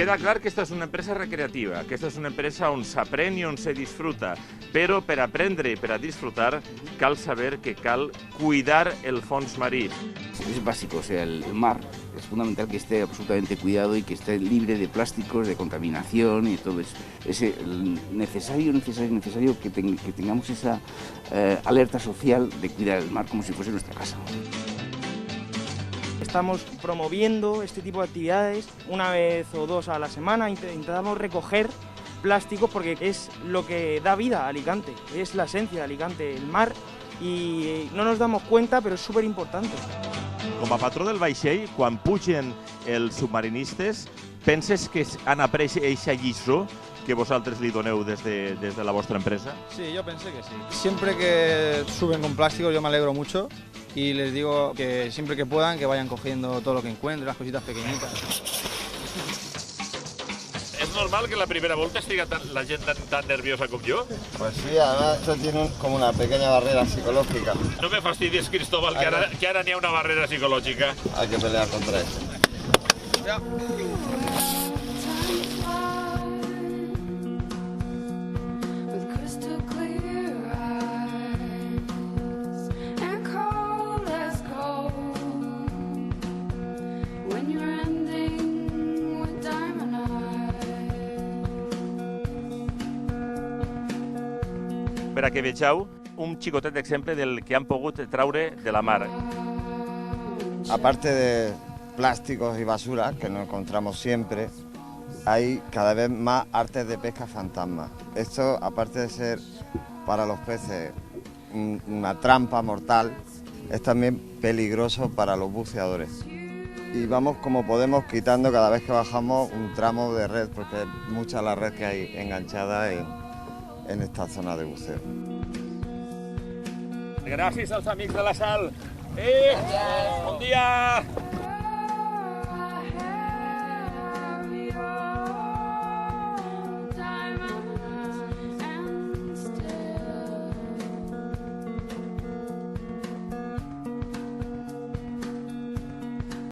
Queda clar que esta és una empresa recreativa, que esta és una empresa on s'aprèn i on se disfruta, però per aprendre i per a disfrutar cal saber que cal cuidar el fons marí. Es básico, o sea, el mar es fundamental que esté absolutamente cuidado y que esté libre de plásticos, de contaminación y todo eso. Es necesario que tengamos esa alerta social de cuidar el mar como si fuese nuestra casa. Estamos promoviendo este tipo de actividades una vez o dos a la semana. Intentamos recoger plásticos porque es lo que da vida a Alicante, es la esencia de Alicante, el mar, y no nos damos cuenta, però és superimportante. Com a patró del vaixell, quan pugen els submarinistes, penses que han après eixa lliçó que vosaltres li doneu des de la vostra empresa? Sí, yo pensé que sí. Siempre que suben con plásticos yo me alegro mucho y les digo que siempre que puedan que vayan cogiendo todo lo que encuentren, las cositas pequeñitas. ¿Es normal que la primera vuelta estigui la gent tan nerviosa com jo? Pues sí, además esto tiene como una pequeña barrera psicológica. No me fastidies, Cristóbal, que ara n'hi ha una barrera psicològica. Hay que pelear contra eso. Ya. Per a que vegeu un xicotet d'exemple del que han pogut traure de la mar. Aparte de plásticos y basura, que nos encontramos siempre, hay cada vez más artes de pesca fantasma. Esto, aparte de ser para los peces una trampa mortal, es también peligroso para los buceadores. Y vamos como podemos quitando cada vez que bajamos un tramo de red, porque es mucha la red que hay enganchada en esta zona de buceo. Gràcies als amics de la Sal. Bon dia!